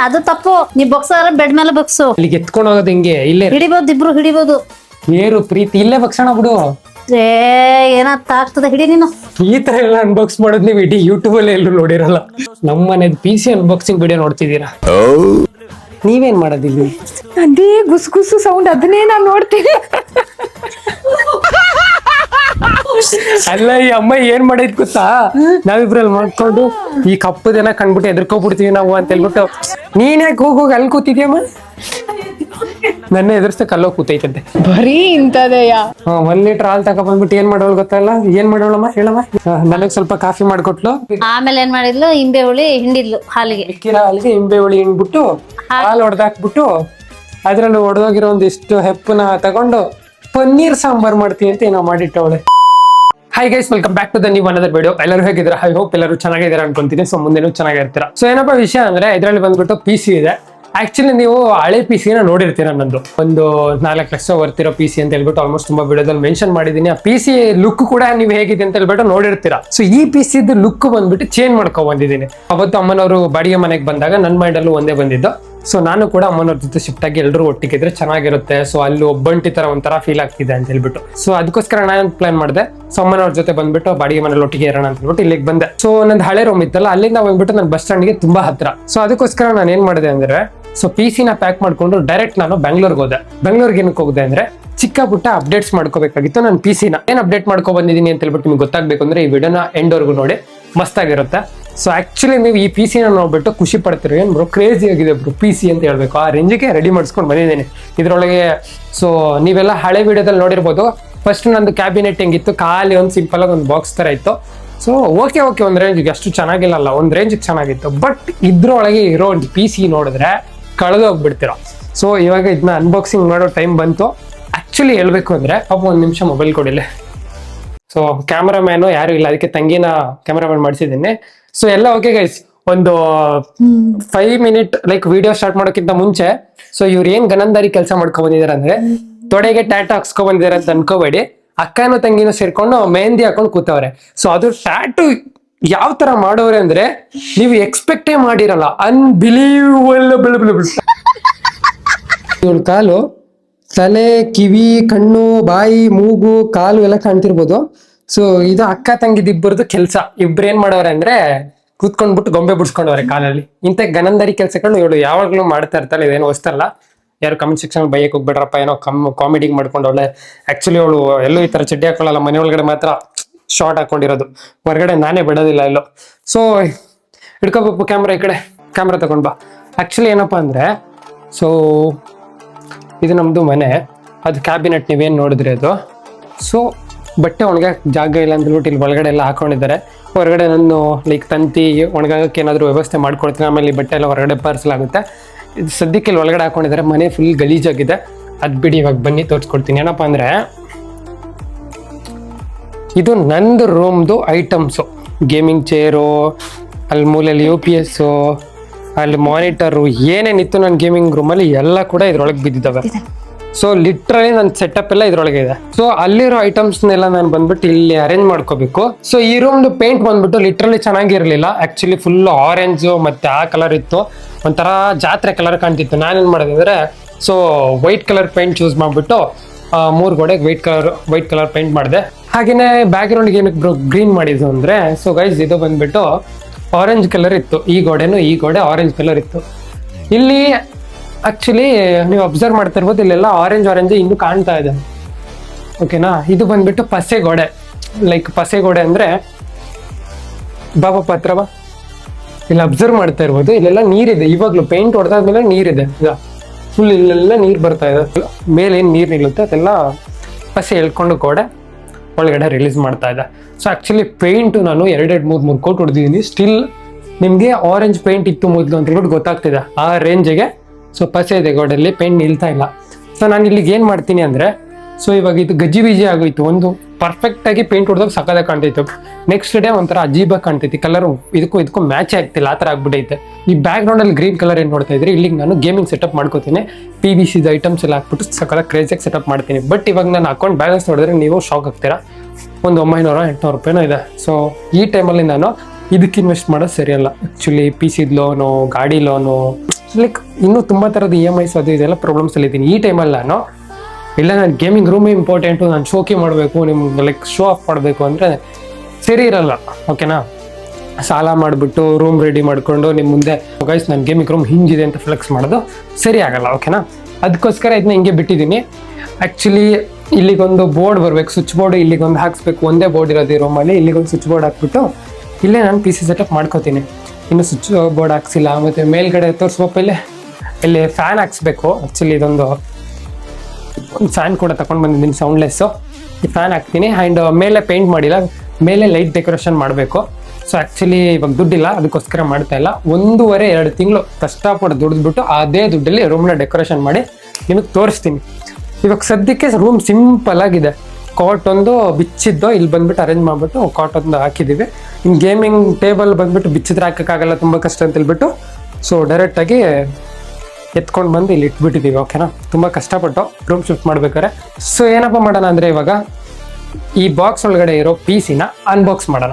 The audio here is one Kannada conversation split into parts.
ಅದು ತಪ್ಪು. ನೀ ಬೊಕ್ಸಾರ ಬೆಡ್ ಮೇಲೆ ಬೊಕ್ಸು. ಅಲ್ಲಿಗೆ ಎತ್ಕೊಂಡು ಹೋಗೋದು ಹಿಂಗೆ ಇಲ್ಲೇ ಹಿಡಿಬೋದು, ಇಬ್ರು ಹಿಡಿಬೋದು. ಏರು ಪ್ರೀತಿ ಇಲ್ಲೇ ಬಗ್ಸೋಣ ಬಿಡು. ಏ ಏನಂತ ಆಗ್ತದೆ, ಹಿಡಿ ನೀನು. ಈ ತರ ಎಲ್ಲ ಅನ್ಬಾಕ್ಸ್ ಮಾಡೋದು ನೀವು ಇಡೀ ಯೂಟ್ಯೂಬ್ ಅಲ್ಲಿ ಎಲ್ಲೂ ನೋಡಿರಲ್ಲ. ನಮ್ಮ ಮನೇದು PC ಅನ್ಬಾಕ್ಸಿಂಗ್ ವಿಡಿಯೋ ನೋಡ್ತಿದ್ದೀರಾ. ನೀವೇನ್ ಮಾಡೋದಿಲ್ಲಿ? ಅದೇ ಗುಸು ಗುಸು ಸೌಂಡ್, ಅದನ್ನೇ ನಾನು ನೋಡ್ತೀನಿ. ಅಲ್ಲ ಈ ಅಮ್ಮ ಏನ್ ಮಾಡೈತ್ ಗೊತ್ತಾ, ನಾವಿಬ್ರಲ್ಲಿ ಮಾಡ್ಕೊಂಡು ಈ ಕಪ್ಪದನ್ನ ಕಂಡ್ಬಿಟ್ಟು ಎದ್ರಕೋಬಿಡ್ತೀವಿ ನಾವು ಅಂತ ಹೇಳ್ಬಿಟ್ಟು, ನೀನ್ ಯಾಕೆ ಹೋಗೋಗಿ ಅಲ್ಲಿ ಕೂತಿದ್ಯಮ್ಮ? ನನ್ನ ಎದುರ್ಸಕ್ ಅಲ್ಲೋಗಿ ಕೂತೈತಂತೆ. ಬರೀ ಇಂತದೆಯಾ? 1 ಲೀಟರ್ ಹಾಲ್ ತಗೊಬಂದ್ಬಿಟ್ಟು ಏನ್ ಮಾಡೋಳು ಗೊತ್ತಲ್ಲ? ಏನ್ ಮಾಡೋಳಮ್ಮ ಹೇಳಮ್ಮ? ನನಗ್ ಸ್ವಲ್ಪ ಕಾಫಿ ಮಾಡ್ಕೊಟ್ಲು. ಆಮೇಲೆ ಏನ್ ಮಾಡಿದ್ಲು, ಇಂಬೆ ಹುಳಿ ಹಿಂಡಿದ್ಲು ಹಾಲಿಗೆ. ಇಕ್ಕಿರ ಹಾಲಿಗೆ ಇಂಬೆ ಹುಳಿ ಹಿಂಡ್ಬಿಟ್ಟು ಹಾಲು ಹೊಡೆದಾಕ್ಬಿಟ್ಟು ಅದ್ರಲ್ಲಿ ಹೊಡೆದೋಗಿರೋ ಒಂದಿಷ್ಟು ಹೆಪ್ಪನ ತಗೊಂಡು ಪನ್ನೀರ್ ಸಾಂಬಾರ್ ಮಾಡ್ತೀನಿ ಅಂತ ಏನೋ ಮಾಡಿಟ್ಟವಳೆ. Hi guys, welcome back to the new another video. ಎಲ್ಲರೂ ಹೇಗಿದ್ದೀರಾ? ಐ ಹೋಪ್ ಎಲ್ಲರೂ ಚೆನ್ನಾಗಿದ್ದೀರಾ ಅನ್ಕೊಂತೀನಿ. ಸೊ ಮುಂದೆನೂ ಚೆನ್ನಾಗಿರ್ತೀರಾ. ಸೊ ಏನಪ್ಪ ವಿಷಯ ಅಂದ್ರೆ, ಇದರಲ್ಲಿ ಬಂದ್ಬಿಟ್ಟು PC ಇದೆ. ಆಕ್ಚುಲಿ ನೀವು ಹಳೆ PC ನ ನೋಡಿರ್ತೀರ. ನಂದು ಒಂದು 4 ಲಕ್ಷ ಬರ್ತಿರೋ PC ಅಂತ ಹೇಳ್ಬಿಟ್ಟು ಆಲ್ಮೋಸ್ಟ್ ತುಂಬಾ ವಿಡಿಯೋದಲ್ಲಿ ಮೆನ್ಷನ್ ಮಾಡಿದೀನಿ. ಆ PC ಲುಕ್ ಕೂಡ ನೀವು ಹೇಗಿದೆ ಅಂತ ಹೇಳ್ಬಿಟ್ಟು ನೋಡಿರ್ತೀರಾ. ಸೊ ಈ PC ಲುಕ್ ಬಂದ್ಬಿಟ್ಟು ಚೇಂಜ್ ಮಾಡ್ಕೊ ಬಂದಿದ್ದೀನಿ. ಅವತ್ತು ಅಮ್ಮನವರು ಬಾಡಿಗೆ ಮನೆಗೆ ಬಂದಾಗ ನನ್ನ ಮೈಂಡ್ ಅಲ್ಲೂ ಒಂದೇ ಬಂದಿದ್ದು. ಸೊ ನಾನು ಕೂಡ ಅಮ್ಮನವ್ರ ಜೊತೆ ಶಿಫ್ಟ್ ಆಗಿ ಎಲ್ಲರೂ ಒಟ್ಟಿಗೆ ಇದ್ರೆ ಚೆನ್ನಾಗಿರುತ್ತೆ. ಸೊ ಅಲ್ಲಿ ಒಬ್ಬಂಟಿ ತರ ಒಂಥರ ಫೀಲ್ ಆಗ್ತಿದೆ ಅಂತ ಹೇಳ್ಬಿಟ್ಟು, ಸೊ ಅದಕ್ಕೋಸ್ಕರ ನಾನು ಪ್ಲಾನ್ ಮಾಡಿದೆ. ಸೊ ಅಮ್ಮನವ್ರ ಜೊತೆ ಬಂದ್ಬಿಟ್ಟು ಬಾಡಿಗೆ ಮನೇಲಿ ಒಟ್ಟಿಗೆ ಇರೋಣ ಅಂತ ಹೇಳ್ಬಿಟ್ಟು ಇಲ್ಲಿಗೆ ಬಂದೆ. ಸೊ ನಂದು ಹಳೆ ರೂಮ್ ಇತ್ತಲ್ಲ, ಅಲ್ಲಿಂದ ಬಂದ್ಬಿಟ್ಟು ನನ್ನ ಬಸ್ ಸ್ಟ್ಯಾಂಡ್ಗೆ ತುಂಬಾ ಹತ್ರ. ಸೊ ಅದಕ್ಕೋಸ್ಕರ ನಾನು ಏನ್ ಮಾಡಿದೆ ಅಂದ್ರೆ, ಸೊ PC ನ ಪ್ಯಾಕ್ ಮಾಡ್ಕೊಂಡು ಡೈರೆಕ್ಟ್ ನಾನು ಬೆಂಗಳೂರಿಗೆ ಹೋದೆ. ಬೆಂಗಳೂರಿಗೆ ಏನಕ್ಕೆ ಹೋಗಿದೆ ಅಂದ್ರೆ, ಚಿಕ್ಕ ಪುಟ್ಟ ಅಪ್ಡೇಟ್ಸ್ ಮಾಡ್ಕೋಬೇಕಾಗಿತ್ತು. ನಾನು PC ನ ಏನ್ ಅಪ್ಡೇಟ್ ಮಾಡ್ಕೊ ಬಂದಿದ್ದೀನಿ ಅಂತ ಹೇಳ್ಬಿಟ್ಟು ನಿಮ್ಗೆ ಗೊತ್ತಾಗ್ಬೇಕು ಅಂದ್ರೆ ಈ ವಿಡಿಯೋನ ಎಂಡ್ವರೆಗೂ ನೋಡಿ, ಮಸ್ತಾಗಿರುತ್ತೆ. ಸೊ ಆಕ್ಚುಲಿ ನೀವು ಈ PC ನ ನೋಡ್ಬಿಟ್ಟು ಖುಷಿ ಪಡ್ತೀರಿ, ಏನ್ ಬ್ರೋ ಕ್ರೇಜಿ ಆಗಿದೆ ಬ್ರೋ PC ಅಂತ ಹೇಳ್ಬೇಕು. ಆ ರೇಂಜಿಗೆ ರೆಡಿ ಮಾಡಿಸ್ಕೊಂಡು ಬಂದಿದ್ದೀನಿ ಇದ್ರೊಳಗೆ. ಸೊ ನೀವೆಲ್ಲ ಹಳೆ ವಿಡಿಯೋದಲ್ಲಿ ನೋಡಿರ್ಬೋದು. ಫಸ್ಟ್ ನಂದು ಕ್ಯಾಬಿನೆಟ್ ಹೆಂಗಿತ್ತು, ಖಾಲಿ ಒಂದು ಸಿಂಪಲ್ ಆಗಿ ಒಂದು ಬಾಕ್ಸ್ ತರ ಇತ್ತು. ಸೊ ಓಕೆ ಒಂದ್ ರೇಂಜ್ಗೆ ಅಷ್ಟು ಚೆನ್ನಾಗಿಲ್ಲ, ಒಂದ್ ರೇಂಜಿಗೆ ಚೆನ್ನಾಗಿತ್ತು. ಬಟ್ ಇದ್ರೊಳಗೆ ಇರೋ ಒಂದು PC ನೋಡಿದ್ರೆ ಕಳೆದೋಗ್ಬಿಡ್ತೀರ. ಸೊ ಇವಾಗ ಇದನ್ನ ಅನ್ಬಾಕ್ಸಿಂಗ್ ಮಾಡೋ ಟೈಮ್ ಬಂತು. ಆಕ್ಚುಲಿ ಹೇಳ್ಬೇಕು ಅಂದ್ರೆ, ಪಾಪ ಒಂದ್ ನಿಮಿಷ ಮೊಬೈಲ್ ಕೊಡಿಲ್ಲ. ಸೊ ಕ್ಯಾಮ್ರಾಮ್ಯಾನು ಯಾರು ಇಲ್ಲ, ಅದಕ್ಕೆ ತಂಗಿನ ಕ್ಯಾಮ್ರಾಮ್ಯಾನ್ ಮಾಡಿಸಿದ್ದೀನಿ. ಸೊ ಎಲ್ಲ ಓಕೆ ಗೈಸ್, ಒಂದು 5 ಮಿನಿಟ್ ಲೈಕ್ ವಿಡಿಯೋ ಸ್ಟಾರ್ಟ್ ಮಾಡೋಕ್ಕಿಂತ ಮುಂಚೆ, ಸೊ ಇವ್ರು ಏನ್ ಗನಂದಾರಿ ಕೆಲಸ ಮಾಡ್ಕೊಂಡ್ ಬಂದಿದ್ದಾರೆ ಅಂದ್ರೆ, ತೊಡೆಗೆ ಟ್ಯಾಟೂ ಹಾಕ್ಸ್ಕೊಂಡ್ ಬಂದಿದ್ದಾರೆ ಅಂತ ಅನ್ಕೋಬೇಡಿ. ಅಕ್ಕನೂ ತಂಗಿನೂ ಸೇರ್ಕೊಂಡು ಮೆಹಂದಿ ಹಾಕೊಂಡು ಕೂತವ್ರೆ. ಸೊ ಅದು ಟ್ಯಾಟೂ ಯಾವ ತರ ಮಾಡೋರೆ ಅಂದ್ರೆ, ನೀವು ಎಕ್ಸ್ಪೆಕ್ಟೇ ಮಾಡಿರಲ್ಲ. ಅನ್ಬಿಲೀವಬಲ್. ಇವ್ರ ಕಾಲು, ತಲೆ, ಕಿವಿ, ಕಣ್ಣು, ಬಾಯಿ, ಮೂಗು, ಕಾಲು ಎಲ್ಲ ಕಾಣ್ತಿರ್ಬೋದು. ಸೊ ಇದು ಅಕ್ಕ ತಂಗಿದಿಬ್ಬರದು ಕೆಲಸ. ಇಬ್ರು ಏನ್ ಮಾಡವ್ರೆ ಅಂದ್ರೆ, ಕೂತ್ಕೊಂಡ್ಬಿಟ್ಟು ಗೊಂಬೆ ಬಿಡ್ಸ್ಕೊಂಡವ್ರೆ ಕಾಲಲ್ಲಿ. ಇಂಥ ಗನಂದಾರಿ ಕೆಲಸಗಳು ಇವಳು ಯಾವಾಗ್ಲೂ ಮಾಡ್ತಾ ಇರ್ತಾಳೆ. ಇದೇನು ಹೊಸ್ತಲ್ಲ. ಯಾರು ಕಮೆಂಟ್ ಸೆಕ್ಷನ್ ಬೈಯಕ್ ಹೋಗ್ಬೇಡ್ರಪ್ಪ, ಏನೋ ಕಾಮಿಡಿಗೆ ಮಾಡ್ಕೊಂಡವಳೆ. ಆಕ್ಚುಲಿ ಅವಳು ಎಲ್ಲೂ ಈ ತರ ಚಡ್ಡಿ ಹಾಕೊಳ್ಳಲ್ಲ, ಮನೆ ಒಳಗಡೆ ಮಾತ್ರ ಶಾರ್ಟ್ ಹಾಕೊಂಡಿರೋದು. ಹೊರಗಡೆ ನಾನೇ ಬಿಡೋದಿಲ್ಲ ಎಲ್ಲೋ. ಸೊ ಹಿಡ್ಕೋಬೇಕು ಕ್ಯಾಮ್ರಾ, ಈ ಕಡೆ ಕ್ಯಾಮ್ರಾ ತಗೊಂಡ್ ಬಾ. ಆಕ್ಚುಲಿ ಏನಪ್ಪಾ ಅಂದ್ರೆ, ಸೊ ಇದು ನಮ್ದು ಮನೆ, ಅದು ಕ್ಯಾಬಿನೆಟ್ ನೀವೇನು ನೋಡಿದ್ರಿ ಅದು. ಸೊ ಬಟ್ಟೆ ಒಣಗಕ್ಕೆ ಜಾಗ ಇಲ್ಲ ಅಂತ ಹೇಳ್ಬಿಟ್ಟು ಇಲ್ಲಿ ಒಳಗಡೆ ಎಲ್ಲ ಹಾಕೊಂಡಿದ್ದಾರೆ. ಹೊರಗಡೆ ನಾನು ಲೈಕ್ ತಂತಿ ಒಣಗಕ್ಕೆ ಏನಾದರೂ ವ್ಯವಸ್ಥೆ ಮಾಡ್ಕೊಡ್ತೀನಿ. ಆಮೇಲೆ ಈ ಬಟ್ಟೆ ಎಲ್ಲ ಹೊರಗಡೆ ಪಾರ್ಸಲಾಗುತ್ತೆ. ಇದು ಸದ್ಯಕ್ಕೆ ಇಲ್ಲಿ ಒಳಗಡೆ ಹಾಕೊಂಡಿದ್ದಾರೆ. ಮನೆ ಫುಲ್ ಗಲೀಜಾಗಿದೆ. ಅದು ಬಿಡಿ, ಇವಾಗ ಬನ್ನಿ ತೋರಿಸ್ಕೊಡ್ತೀನಿ. ಏನಪ್ಪ ಅಂದರೆ, ಇದು ನಂದು ರೂಮ್ದು ಐಟಮ್ಸು. ಗೇಮಿಂಗ್ ಚೇರು, ಅಲ್ಲಿ ಮೂಲೆಯಲ್ಲಿ UPS, ಅಲ್ಲಿ ಮಾನಿಟರು, ಏನೇನಿತ್ತು ನನ್ನ ಗೇಮಿಂಗ್ ರೂಮಲ್ಲಿ ಎಲ್ಲ ಕೂಡ ಇದ್ರೊಳಗೆ ಬಿದ್ದಿದ್ದಾವೆ. ಸೊ ಲಿಟ್ರಲಿ ನನ್ನ ಸೆಟಪ್ ಎಲ್ಲ ಇದ್ರೊಳಗೆ ಇದೆ. ಸೊ ಅಲ್ಲಿರೋ ಐಟಮ್ಸ್ನೆಲ್ಲ ನಾನು ಬಂದ್ಬಿಟ್ಟು ಇಲ್ಲಿ ಅರೇಂಜ್ ಮಾಡ್ಕೋಬೇಕು. ಸೊ ಈ ರೂಮ್ದು ಪೇಂಟ್ ಬಂದ್ಬಿಟ್ಟು ಲಿಟ್ರಲಿ ಚೆನ್ನಾಗಿರ್ಲಿಲ್ಲ. ಆಕ್ಚುಲಿ ಫುಲ್ ಆರೆಂಜ್ ಮತ್ತೆ ಆ ಕಲರ್ ಇತ್ತು, ಒಂಥರ ಜಾತ್ರೆ ಕಲರ್ ಕಾಣ್ತಿತ್ತು. ನಾನೇನು ಮಾಡಿದೆ ಅಂದರೆ, so white colour paint choose ಮಾಡಿಬಿಟ್ಟು 3 ಗೋಡೆಗೆ ವೈಟ್ ಕಲರ್ ಪೇಂಟ್ ಮಾಡಿದೆ. ಹಾಗೇನೆ ಬ್ಯಾಕ್ ಗ್ರೌಂಡ್ಗೆ ಏನಕ್ಕೆ ಗ್ರೀನ್ ಮಾಡಿದ್ದು ಅಂದರೆ, ಸೊ ಗೈಸ್ ಇದು ಬಂದ್ಬಿಟ್ಟು ಆರೆಂಜ್ ಕಲರ್ ಇತ್ತು. ಈ ಗೋಡೆ ಆರೆಂಜ್ ಕಲರ್ ಇತ್ತು. ಇಲ್ಲಿ ಆಕ್ಚುಲಿ ನೀವು ಅಬ್ಸರ್ವ್ ಮಾಡ್ತಾ ಇರ್ಬೋದು, ಇಲ್ಲೆಲ್ಲ ಆರೆಂಜ್ ಇನ್ನೂ ಕಾಣ್ತಾ ಇದೆ. ಓಕೆನಾ? ಇದು ಬಂದ್ಬಿಟ್ಟು ಪಸೆ ಗೋಡೆ. ಲೈಕ್ ಪಸೆ ಗೋಡೆ ಅಂದ್ರೆ, ಬಾಬಾ ಪತ್ರ ಬಾ, ಇಲ್ಲಿ ಅಬ್ಸರ್ವ್ ಮಾಡ್ತಾ ಇರ್ಬೋದು, ಇಲ್ಲೆಲ್ಲ ನೀರಿದೆ. ಇವಾಗ್ಲೂ ಪೇಂಟ್ ಹೊಡೆದಾದ್ಮೇಲೆ ನೀರಿದೆ. ಫುಲ್ ಇಲ್ಲೆಲ್ಲ ನೀರು ಬರ್ತಾ ಇದೆ. ಮೇಲೆ ಏನು ನೀರು ನಿಲ್ಲುತ್ತೆ ಅದೆಲ್ಲ ಪಸೆ ಎಳ್ಕೊಂಡು ಗೋಡೆ ಒಳಗಡೆ ರಿಲೀಸ್ ಮಾಡ್ತಾ ಇದೆ. ಸೊ ಆಕ್ಚುಲಿ ಪೇಂಟು ನಾನು 2-3 ಕೋಟ್ ಹೊಡೆದಿದ್ದೀನಿ. ಸ್ಟಿಲ್ ನಿಮಗೆ ಆರೆಂಜ್ ಪೇಂಟ್ ಇತ್ತು ಮೊದಲು ಅಂತ ಹೇಳ್ಬಿಟ್ಟು ಗೊತ್ತಾಗ್ತಿದೆ ಆ ರೇಂಜಿಗೆ. ಸೊ ಪಸೆ ಇದೆ ಗೋಡೆಯಲ್ಲಿ, ಪೇಂಟ್ ನಿಲ್ತಾ ಇಲ್ಲ. ಸೊ ನಾನು ಇಲ್ಲಿಗೆ ಏನು ಮಾಡ್ತೀನಿ ಅಂದರೆ, ಸೊ ಇವಾಗ ಇದು ಗಜ್ಜಿ ಬಿಜಿ ಆಗೋಯ್ತು. ಒಂದು ಪರ್ಫೆಕ್ಟ್ ಆಗಿ ಪೇಂಟ್ ಹೊಡೆದಾಗ ಸಕ್ಕದಾಗಿ ಕಾಣ್ತೈತೆ. ನೆಕ್ಸ್ಟ್ ಡೇ ಒಂಥರ ಅಜೀಬಾಗಿ ಕಾಣ್ತೈತಿ. ಕಲರ್ ಇದಕ್ಕೂ ಮ್ಯಾಚ್ ಆಗ್ತಿಲ್ಲ, ಆ ಥರ ಆಗ್ಬಿಟ್ಟೈತೆ. ಈ ಬ್ಯಾಕ್ ಗ್ರೌಂಡಲ್ಲಿ ಗ್ರೀನ್ ಕಲರ್ ಏನು ನೋಡ್ತಾ ಇದ್ರಿ, ಇಲ್ಲಿಗೆ ನಾನು ಗೇಮಿಂಗ್ ಸೆಟಪ್ ಮಾಡ್ಕೋತೀನಿ. PVCದ ಐಟಮ್ಸ್ ಎಲ್ಲ ಹಾಕ್ಬಿಟ್ಟು ಸಕ್ಕದಾಗಿ ಕ್ರೇಜಿಯಾಗಿ ಸೆಟಪ್ ಮಾಡ್ತೀನಿ. ಬಟ್ ಇವಾಗ ನಾನು ಅಕೌಂಟ್ ಬ್ಯಾಲೆನ್ಸ್ ನೋಡಿದ್ರೆ ನೀವು ಶಾಕ್ ಆಗ್ತೀರಾ. ಒಂದು 900-800 ರೂಪಾಯಿನೋ ಇದೆ. ಸೊ ಈ ಟೈಮಲ್ಲಿ ನಾನು ಇದಕ್ಕೆ ಇನ್ವೆಸ್ಟ್ ಮಾಡೋದು ಸರಿಯಲ್ಲ. ಆ್ಯಕ್ಚುಲಿ PC ಲೋನು, ಗಾಡಿ ಲೋನು, ಲೈಕ್ ಇನ್ನೂ ತುಂಬಾ ತರದ EMIs ಅದು ಇದೆಲ್ಲ ಪ್ರಾಬ್ಲಮ್ಸ್ ಅಲ್ಲಿ ಇದ್ದೀನಿ. ಈ ಟೈಮಲ್ಲಿ ನಾನು ಇಲ್ಲ ನಾನು ಗೇಮಿಂಗ್ ರೂಮೇ ಇಂಪಾರ್ಟೆಂಟು, ನಾನು ಶೋಕಿ ಮಾಡಬೇಕು, ನಿಮ್ಗೆ ಲೈಕ್ ಶೋ ಆಫ್ ಮಾಡಬೇಕು ಅಂದರೆ ಸರಿ ಇರಲ್ಲ. ಓಕೆನಾ, ಸಾಲ ಮಾಡಿಬಿಟ್ಟು ರೂಮ್ ರೆಡಿ ಮಾಡಿಕೊಂಡು ನಿಮ್ಮ ಮುಂದೆ ಗೈಸ್ ನನ್ನ ಗೇಮಿಂಗ್ ರೂಮ್ ಹಿಂಗಿದೆ ಅಂತ ಫ್ಲೆಕ್ಸ್ ಮಾಡೋದು ಸರಿ ಆಗಲ್ಲ. ಓಕೆನಾ, ಅದಕ್ಕೋಸ್ಕರ ಇದನ್ನ ಹಿಂಗೆ ಬಿಟ್ಟಿದ್ದೀನಿ. ಆ್ಯಕ್ಚುಲಿ ಇಲ್ಲಿಗೊಂದು ಬೋರ್ಡ್ ಬರಬೇಕು, ಸ್ವಿಚ್ ಬೋರ್ಡ್ ಇಲ್ಲಿಗೊಂದು ಹಾಕ್ಸ್ಬೇಕು. ಒಂದೇ ಬೋರ್ಡ್ ಇರೋದು ಈ ರೂಮಲ್ಲಿ, ಇಲ್ಲಿಗೊಂದು ಸ್ವಿಚ್ ಬೋರ್ಡ್ ಹಾಕ್ಬಿಟ್ಟು ಇಲ್ಲೇ ನಾನು PC ಸೆಟಪ್ ಮಾಡ್ಕೋತೀನಿ. ಇನ್ನು ಸ್ವಿಚ್ ಬೋರ್ಡ್ ಹಾಕ್ಸಿಲ್ಲ. ಮತ್ತು ಮೇಲ್ಗಡೆ ತೋರಿಸ್ಬೇಕು, ಇಲ್ಲಿ ಫ್ಯಾನ್ ಹಾಕ್ಸ್ಬೇಕು. ಆ್ಯಕ್ಚುಲಿ ಇದೊಂದು ಫ್ಯಾನ್ ಕೂಡ ತಗೊಂಡು ಬಂದಿದ್ದೀನಿ ಸೌಂಡ್ಲೆಸ್ಸು. ಈ ಫ್ಯಾನ್ ಹಾಕ್ತೀನಿ. ಆ್ಯಂಡ್ ಮೇಲೆ ಪೇಂಟ್ ಮಾಡಿಲ್ಲ, ಮೇಲೆ ಲೈಟ್ ಡೆಕೋರೇಷನ್ ಮಾಡಬೇಕು. ಸೊ ಆ್ಯಕ್ಚುಲಿ ಇವಾಗ ದುಡ್ಡಿಲ್ಲ, ಅದಕ್ಕೋಸ್ಕರ ಮಾಡ್ತಾ ಇಲ್ಲ. 1.5-2 ತಿಂಗಳು ಕಷ್ಟಪಟ್ಟು ದುಡಿದ್ಬಿಟ್ಟು ಅದೇ ದುಡ್ಡಲ್ಲಿ ರೂಮ್ನ ಡೆಕೋರೇಷನ್ ಮಾಡಿ ನಿಮಗೆ ತೋರಿಸ್ತೀನಿ. ಇವಾಗ ಸದ್ಯಕ್ಕೆ ರೂಮ್ ಸಿಂಪಲ್ ಆಗಿದೆ. ಕಾಟ್ ಒಂದು ಬಿಚ್ಚಿದ್ದು ಇಲ್ಲಿ ಬಂದ್ಬಿಟ್ಟು ಅರೇಂಜ್ ಮಾಡಿಬಿಟ್ಟು ಕಾಟ್ ಒಂದು ಹಾಕಿದ್ದೀವಿ. ಇನ್ನು ಗೇಮಿಂಗ್ ಟೇಬಲ್ ಬಂದ್ಬಿಟ್ಟು ಬಿಚ್ಚಿದ್ರೆ ಹಾಕೋಕ್ಕಾಗಲ್ಲ, ತುಂಬ ಕಷ್ಟ ಅಂತ ಹೇಳ್ಬಿಟ್ಟು ಸೊ ಡೈರೆಕ್ಟಾಗಿ ಎತ್ಕೊಂಡು ಬಂದು ಇಲ್ಲಿ ಇಟ್ಬಿಟ್ಟಿದ್ದೀವಿ. ಓಕೆನಾ, ತುಂಬ ಕಷ್ಟಪಟ್ಟು ರೂಮ್ ಶಿಫ್ಟ್ ಮಾಡ್ಬೇಕಾರೆ. ಸೊ ಏನಪ್ಪ ಮಾಡೋಣ ಅಂದರೆ ಇವಾಗ ಈ ಬಾಕ್ಸ್ ಒಳಗಡೆ ಇರೋ PC ನ ಅನ್ಬಾಕ್ಸ್ ಮಾಡೋಣ.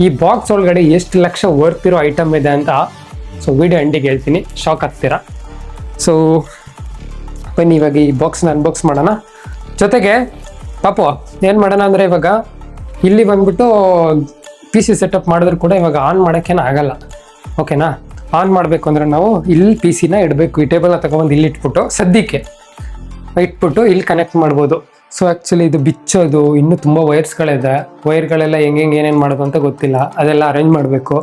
ಈ ಬಾಕ್ಸ್ ಒಳಗಡೆ ಎಷ್ಟು ಲಕ್ಷ ವರ್ತ್ ಇರೋ ಐಟಮ್ ಇದೆ ಅಂತ ಸೊ ವಿಡಿಯೋ ಎಂಡಿಗೆ ಹೇಳ್ತೀನಿ, ಶಾಕ್ ಆಗ್ತೀರಾ. ಸೊ ಬನ್ನಿ ಇವಾಗ ಈ ಬಾಕ್ಸ್ನ ಅನ್ಬಾಕ್ಸ್ ಮಾಡೋಣ. ಜೊತೆಗೆ ಪಾಪು ಏನು ಮಾಡೋಣ ಅಂದರೆ ಇವಾಗ ಇಲ್ಲಿ ಬಂದ್ಬಿಟ್ಟು PC ಸೆಟಪ್ ಮಾಡಿದ್ರು ಕೂಡ ಇವಾಗ ಆನ್ ಮಾಡೋಕ್ಕೇನು ಆಗಲ್ಲ. ಓಕೆನಾ, ಆನ್ ಮಾಡಬೇಕು ಅಂದರೆ ನಾವು ಇಲ್ಲಿ PC ನ ಇಡಬೇಕು. ಈ ಟೇಬಲ್ನ ತಗೊಬಂದು ಇಲ್ಲಿ ಇಟ್ಬಿಟ್ಟು ಸದ್ಯಕ್ಕೆ ಇಟ್ಬಿಟ್ಟು ಇಲ್ಲಿ ಕನೆಕ್ಟ್ ಮಾಡ್ಬೋದು. ಸೊ ಆ್ಯಕ್ಚುಲಿ ಇದು ಬಿಚ್ಚೋದು ಇನ್ನೂ ತುಂಬ ವೈರ್ಸ್ಗಳಿದೆ. ವೈರ್ಗಳೆಲ್ಲ ಹೆಂಗೆ ಏನೇನು ಮಾಡೋದು ಅಂತ ಗೊತ್ತಿಲ್ಲ, ಅದೆಲ್ಲ ಅರೇಂಜ್ ಮಾಡಬೇಕು.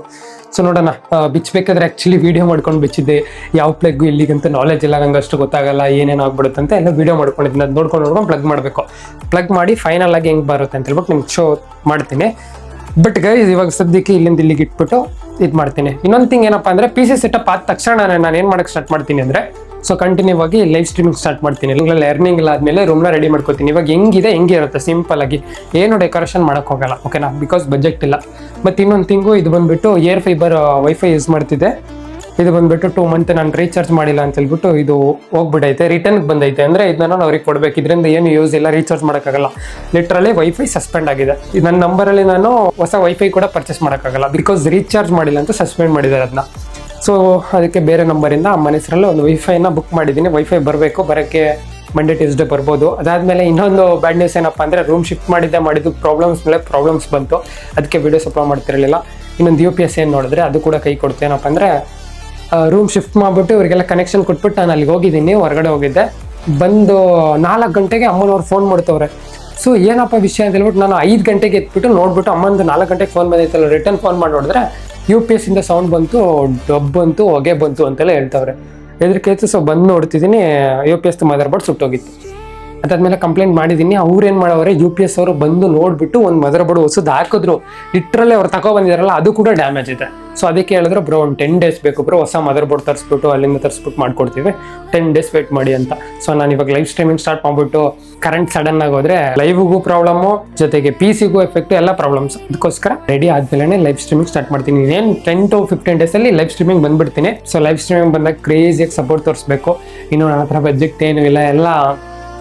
ಸೊ ನೋಡೋಣ, ಬಿಚ್ಚಬೇಕಾದ್ರೆ ಆ್ಯಕ್ಚುಲಿ ವೀಡಿಯೋ ಮಾಡ್ಕೊಂಡು ಬಿಚ್ಚಿದ್ದೆ. ಯಾವ ಪ್ಲಗ್ಗು ಇಲ್ಲಿಗಂತ ನಾಲೆಜ್ ಇಲ್ಲ, ನಂಗೆ ಅಷ್ಟು ಗೊತ್ತಾಗಲ್ಲ ಏನೇನು ಆಗ್ಬಿಡುತ್ತೆ ಅಂತ ಎಲ್ಲ ವೀಡಿಯೋ ಮಾಡ್ಕೊಂಡಿದ್ದೀನಿ. ಅದು ನೋಡ್ಕೊಂಡು ಪ್ಲಗ್ ಮಾಡಬೇಕು. ಪ್ಲಗ್ ಮಾಡಿ ಫೈನಲ್ ಆಗಿ ಹೆಂಗೆ ಬರುತ್ತೆ ಅಂತ ಹೇಳ್ಬಿಟ್ಟು ನಿಮ್ಗೆ ಶೋ ಮಾಡ್ತೀನಿ. ಬಟ್ ಗೈಸ್ ಇವಾಗ ಸದ್ಯಕ್ಕೆ ಇಲ್ಲಿಂದ ಇಲ್ಲಿಗೆ ಇಟ್ಬಿಟ್ಟು ಇದು ಮಾಡ್ತೀನಿ. ಇನ್ನೊಂದು ಥಿಂಗ್ ಏನಪ್ಪ ಅಂದರೆ PC ಸೆಟಪ್ ಆದ ತಕ್ಷಣ ನಾನು ಏನು ಮಾಡೋಕ್ಕೆ ಸ್ಟಾರ್ಟ್ ಮಾಡ್ತೀನಿ ಅಂದರೆ ಸೊ ಕಂಟಿನ್ಯೂ ಆಗಿ ಲೈವ್ ಸ್ಟ್ರೀಮಿಂಗ್ ಸ್ಟಾರ್ಟ್ ಮಾಡ್ತೀನಿ. ಲರ್ನಿಂಗ್ ಎಲ್ಲ ಆದಮೇಲೆ ರೂಮ್ನ ರೆಡಿ ಮಾಡ್ಕೋತೀನಿ. ಇವಾಗ ಹೆಂಗೆ ಇರುತ್ತೆ ಸಿಂಪಲ್ ಆಗಿ, ಏನು ಡೆಕೋರೇಷನ್ ಮಾಡೋಕ್ಕೆ ಹೋಗಲ್ಲ. ಓಕೆನಾ, ಬಿಕಾಸ್ ಬಜೆಟ್ ಇಲ್ಲ. ಮತ್ತು ಇನ್ನೊಂದು ಥಿಂಗು, ಇದು ಬಂದುಬಿಟ್ಟು ಏರ್ ಫೈಬರ್ ವೈಫೈ ಯೂಸ್ ಮಾಡ್ತಿದ್ದೆ. ಇದು ಬಂದುಬಿಟ್ಟು 2 ಮಂತ್ ನಾನು ರೀಚಾರ್ಜ್ ಮಾಡಿಲ್ಲ ಅಂತ ಹೇಳ್ಬಿಟ್ಟು ಇದು ಹೋಗ್ಬಿಟ್ಟೈತೆ, ರಿಟರ್ನ್ಗೆ ಬಂದೈತೆ. ಅಂದರೆ ಇದನ್ನ ನಾನು ಅವ್ರಿಗೆ ಕೊಡಬೇಕು. ಇದರಿಂದ ಏನು ಯೂಸ್ ಇಲ್ಲ, ರೀಚಾರ್ಜ್ ಮಾಡೋಕ್ಕಾಗಲ್ಲ. ಲಿಟ್ರಲಿ ವೈಫೈ ಸಸ್ಪೆಂಡ್ ಆಗಿದೆ. ಇದು ನನ್ನ ನಂಬರಲ್ಲಿ ನಾನು ಹೊಸ ವೈಫೈ ಕೂಡ ಪರ್ಚೇಸ್ ಮಾಡೋಕ್ಕಾಗಲ್ಲ, ಬಿಕಾಸ್ ರೀಚಾರ್ಜ್ ಮಾಡಿಲ್ಲ ಅಂತ ಸಸ್ಪೆಂಡ್ ಮಾಡಿದ್ದಾರೆ ಅದನ್ನ. ಸೊ ಅದಕ್ಕೆ ಬೇರೆ ನಂಬರಿಂದ ಅಮ್ಮನ ಹೆಸರಲ್ಲಿ ಒಂದು ವೈಫೈನ ಬುಕ್ ಮಾಡಿದ್ದೀನಿ. ವೈಫೈ ಬರಬೇಕು, ಬರೋಕ್ಕೆ ಮಂಡೇ ಟ್ಯೂಸ್ಡೇ ಬರ್ಬೋದು. ಅದಾದಮೇಲೆ ಇನ್ನೊಂದು ಬ್ಯಾಡ್ ನ್ಯೂಸ್ ಏನಪ್ಪ ಅಂದರೆ ರೂಮ್ ಶಿಫ್ಟ್ ಮಾಡಿದ್ದು ಪ್ರಾಬ್ಲಮ್ಸ್ ಮೇಲೆ ಪ್ರಾಬ್ಲಮ್ಸ್ ಬಂತು. ಅದಕ್ಕೆ ವೀಡಿಯೋಸ್ ಅಪ್ಲೋಡ್ ಮಾಡ್ತಿರಲಿಲ್ಲ. ಇನ್ನೊಂದು UPS ಏನು ನೋಡಿದ್ರೆ ಅದು ಕೂಡ ಕೈ ಕೊಡ್ತು. ಏನಪ್ಪ ಅಂದರೆ ರೂಮ್ ಶಿಫ್ಟ್ ಮಾಡಿಬಿಟ್ಟು ಇವರಿಗೆಲ್ಲ ಕನೆಕ್ಷನ್ ಕೊಟ್ಬಿಟ್ಟು ನಾನು ಅಲ್ಲಿಗೆ ಹೋಗಿದ್ದೀನಿ, ಹೊರಗಡೆ ಹೋಗಿದ್ದೆ. ಬಂದು 4 ಗಂಟೆಗೆ ಅಮ್ಮನವ್ರು ಫೋನ್ ಮಾಡ್ತವ್ರೆ. ಸೊ ಏನಪ್ಪ ವಿಷಯ ಅಂತ ಹೇಳ್ಬಿಟ್ಟು ನಾನು 5 ಗಂಟೆಗೆ ಎತ್ಬಿಟ್ಟು ನೋಡ್ಬಿಟ್ಟು ಅಮ್ಮಂದು 4 ಗಂಟೆಗೆ ಫೋನ್ ಬಂದೈತಲ್ಲ, ರಿಟರ್ನ್ ಫೋನ್ ಮಾಡಿ ನೋಡಿದ್ರೆ UPS ಇಂದ ಸೌಂಡ್ ಬಂತು, ಡಬ್ ಬಂತು, ಹೊಗೆ ಬಂತು ಅಂತೆಲ್ಲ ಹೇಳ್ತವ್ರೆ. ಎದ್ರಿಕೆ ಆಯ್ತು. ಸೊ ಬಂದು ನೋಡ್ತಿದ್ದೀನಿ UPS ಮದರ್ ಬೋರ್ಡ್ ಸುಟ್ಟೋಗಿತ್ತು. ಅದಾದ್ಮೇಲೆ ಕಂಪ್ಲೇಂಟ್ ಮಾಡಿದ್ದೀನಿ. ಅವ್ರು ಏನು ಮಾಡೋರೆ, UPS ಅವರು ಬಂದು ನೋಡ್ಬಿಟ್ಟು ಒಂದು ಮದರ್ ಬೋರ್ಡ್ ಹೊಸದು ಹಾಕಿದ್ರು. ಲಿಟ್ರಲಿ ಅವ್ರು ತಗೊಬಂದಿದಾರಲ್ಲ ಅದು ಕೂಡ ಡ್ಯಾಮೇಜ್ ಇದೆ. ಸೊ ಅದಕ್ಕೆ ಹೇಳಿದ್ರು ಬ್ರೋ ಒಂದು 10 ಡೇಸ್ ಬೇಕು ಬ್ರೋ, ಹೊಸ ಮದರ್ ಬೋರ್ಡ್ ತರಿಸ್ಬಿಟ್ಟು ಅಲ್ಲಿಂದ ತರಿಸ್ಬಿಟ್ಟು ಮಾಡ್ಕೊಡ್ತೀವಿ, 10 ಡೇಸ್ ವೇಟ್ ಮಾಡಿ ಅಂತ. ಸೊ ನಾನು ಇವಾಗ ಲೈವ್ ಸ್ಟ್ರೀಮಿಂಗ್ ಸ್ಟಾರ್ಟ್ ಮಾಡ್ಬಿಟ್ಟು ಕರೆಂಟ್ ಸಡನ್ ಆಗಿ ಹೋದ್ರೆ ಲೈವ್ಗೂ ಪ್ರಾಬ್ಲಮ್ಮು, ಜೊತೆಗೆ PCಗೂ ಎಫೆಕ್ಟ್, ಎಲ್ಲ ಪ್ರಾಬ್ಲಮ್ಸ್. ಅದಕ್ಕೋಸ್ಕರ ರೆಡಿ ಆದ್ಮೇಲೆ ಲೈವ್ ಸ್ಟ್ರೀಮಿಂಗ್ ಸ್ಟಾರ್ಟ್ ಮಾಡ್ತೀನಿ. ಏನು 10 to 15 ಡೇಸಲ್ಲಿ ಲೈವ್ ಸ್ಟ್ರೀಮಿಂಗ್ ಬಂದ್ಬಿಡ್ತೀನಿ. ಸೊ ಲೈವ್ ಸ್ಟ್ರೀಮಿಂಗ್ ಬಂದಾಗ ಕ್ರೇಜಿಯಾಗಿ ಸಪೋರ್ಟ್ ತೋರಿಸ್ಬೇಕು. ಇನ್ನು ನನ್ನ ಹತ್ರ ಬಜೆಟ್ ಏನು ಇಲ್ಲ, ಎಲ್ಲ